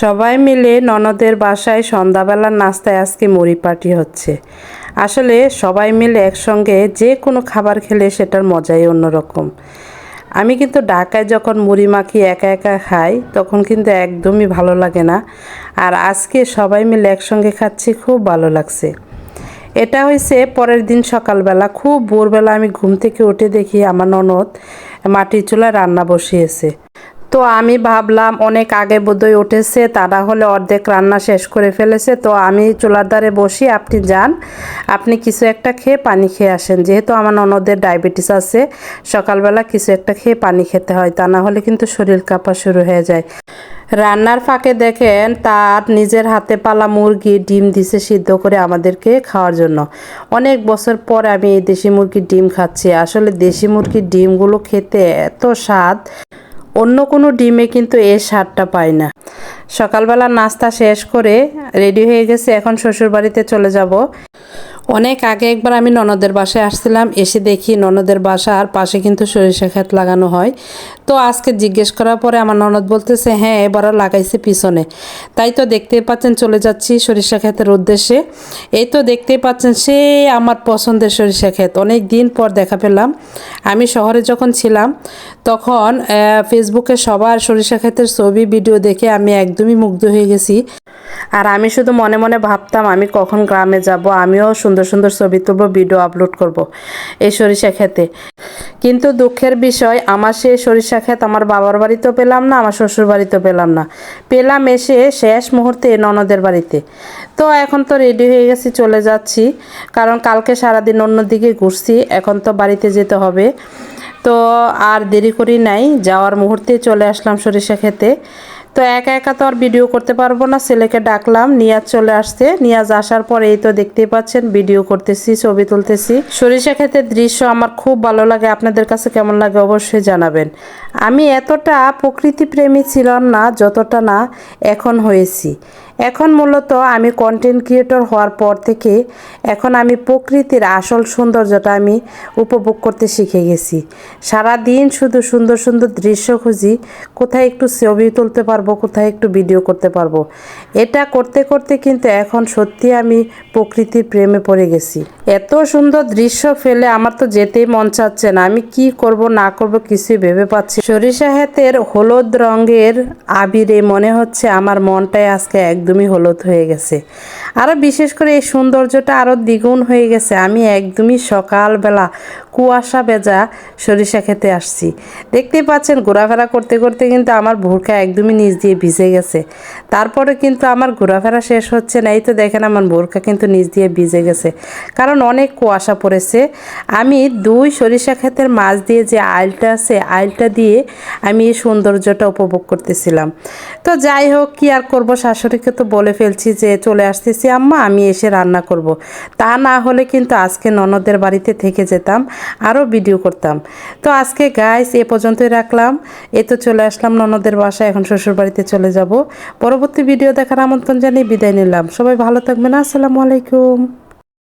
সবাই মিলে ননদের বাসায় সন্ধ্যাবেলার নাস্তায় আজকে মুড়ি পার্টি হচ্ছে। আসলে সবাই মিলে একসঙ্গে যে কোনো খাবার খেলে সেটার মজাই অন্যরকম। আমি কিন্তু ঢাকায় যখন মুড়ি মাখিয়ে একা একা খাই তখন কিন্তু একদমই ভালো লাগে না। আর আজকে সবাই মিলে একসঙ্গে খাচ্ছি, খুব ভালো লাগছে। এটা হয়েছে পরের দিন সকালবেলা, খুব ভোরবেলা আমি ঘুম থেকে উঠে দেখি আমার ননদ মাটির চুলায় রান্না বসিয়েছে। তো আমি ভাবলাম অনেক আগে বোধহয় উঠেছে, তা না হলে অর্ধেক রান্না শেষ করে ফেলেছে। তো আমি চুলার ধারে বসি, আপনি যান, আপনি কিছু একটা খেয়ে পানি খেয়ে আসেন। যেহেতু আমার ননদের ডায়াবেটিস আছে, সকালবেলা কিছু একটা খেয়ে পানি খেতে হয়, তা না হলে কিন্তু শরীর কাঁপা শুরু হয়ে যায়। রান্নার ফাঁকে দেখেন তার নিজের হাতে পালা মুরগি ডিম দিছে সিদ্ধ করে আমাদেরকে খাওয়ার জন্য। অনেক বছর পর আমি এই দেশি মুরগির ডিম খাচ্ছি। আসলে দেশি মুরগির ডিমগুলো খেতে এত স্বাদ, অন্য কোনো ডিমে কিন্তু এর স্বাদটা পায় না। সকালবেলা নাস্তা শেষ করে রেডি হয়ে গেছে, এখন শ্বশুরবাড়িতে চলে যাব। অনেক আগে একবার আমি ননদের বাসায় আসছিলাম, এসে দেখি ননদের বাসার পাশে কিন্তু সরিষা ক্ষেত লাগানো হয়। তো আজকে জিজ্ঞেস করার পরে আমার ননদ বলতেছে হ্যাঁ এবারও লাগাইছে পিছনে। তাই তো দেখতেই পাচ্ছেন চলে যাচ্ছি সরিষা ক্ষেতের উদ্দেশ্যে। এই তো দেখতেই পাচ্ছেন সে আমার পছন্দের সরিষা ক্ষেত, অনেক দিন পর দেখা পেলাম। আমি শহরে যখন ছিলাম তখন ফেসবুকে সবার সরিষা ক্ষেতের ছবি ভিডিও দেখে আমি একদমই মুগ্ধ হয়ে গেছি। আর আমি শুধু মনে মনে ভাবতাম আমি কখন গ্রামে যাব, আমিও সুন্দর সুন্দর ছবি তুলব, ভিডিও আপলোড করব এই সরিষা ক্ষেতে। কিন্তু দুঃখের বিষয়, আমার সেই সরিষা ক্ষেত আমার বাবার বাড়িতেও পেলাম না, আমার শ্বশুর বাড়িতেও পেলাম না, পেলাম এসে শেষ মুহূর্তে ননদের বাড়িতে। তো এখন তো রেডি হয়ে গেছি, চলে যাচ্ছি, কারণ কালকে সারাদিন অন্যদিকে ঘুরছি, এখন তো বাড়িতে যেতে হবে। তো আর দেরি করি নাই, যাওয়ার মুহূর্তে চলে আসলাম সরিষা ক্ষেতে। তো একা একা তো আর ভিডিও করতে পারবো না, ছেলেকে ডাকলাম, নিয়াজ চলে আসতে। নিয়াজ আসার পর এই তো দেখতেই পাচ্ছেন ভিডিও করতেছি, ছবি তুলতেছি। সরিষা ক্ষেতের দৃশ্য আমার খুব ভালো লাগে, আপনাদের কাছে কেমন লাগে অবশ্যই জানাবেন। আমি এতটা প্রকৃতি প্রেমী ছিলাম না যতটা না এখন হয়েছি। এখন মূলত আমি কন্টেন্ট ক্রিয়েটর হওয়ার পর থেকে এখন আমি প্রকৃতির আসল সৌন্দর্যটা আমি উপভোগ করতে শিখে গেছি। সারা দিন শুধু সুন্দর সুন্দর দৃশ্য খুঁজি, কোথায় একটু ছবি তুলতে পারবো, কোথায় একটু ভিডিও করতে পারবো। এটা করতে করতে কিন্তু এখন সত্যি আমি প্রকৃতির প্রেমে পড়ে গেছি। এত সুন্দর দৃশ্য ফেলে আমার তো যেতেই মন চাচ্ছে না, আমি কি করব না করব কিছুই ভেবে পাচ্ছি। সরিষা ক্ষেতের হলুদ রঙের আবিরে মনে হচ্ছে আমার মনটাই আজকে একদমই হলুদ হয়ে গেছে। আরও বিশেষ করে এই সৌন্দর্যটা আরও দ্বিগুণ হয়ে গেছে। আমি একদমই সকালবেলা কুয়াশা ভেজা সরিষা খেতে আসছি, দেখতেই পাচ্ছেন ঘোরাফেরা করতে করতে কিন্তু আমার বোরকা একদমই নিচ দিয়ে ভিজে গেছে। তারপরে কিন্তু আমার ঘোরাফেরা শেষ হচ্ছে না, এই তো দেখেন আমার বোরকা কিন্তু নিচ দিয়ে ভিজে গেছে, কারণ অনেক কুয়াশা পড়েছে। আমি দুই সরিষা ক্ষেতের মাছ দিয়ে যে আইলটা আছে, আইলটা দিয়ে আমি এই সৌন্দর্যটা উপভোগ করতেছিলাম। তো যাই হোক, কি আর করবো, শাশুড়িকে তো বলে ফেলছি যে চলে আসতেছি আম্মা, আমি এসে রান্না করব। তা না হলে কিন্তু আজকে ননদের বাড়িতে থেকে যেতাম, আরও ভিডিও করতাম। তো আজকে গাইস এ পর্যন্তই রাখলাম। এই তো চলে আসলাম ননদের বাসায়, এখন শ্বশুর বাড়িতে চলে যাব। পরবর্তী ভিডিও দেখার আমন্ত্রণ জানিয়ে বিদায় নিলাম। সবাই ভালো থাকবেন, আসসালামু আলাইকুম।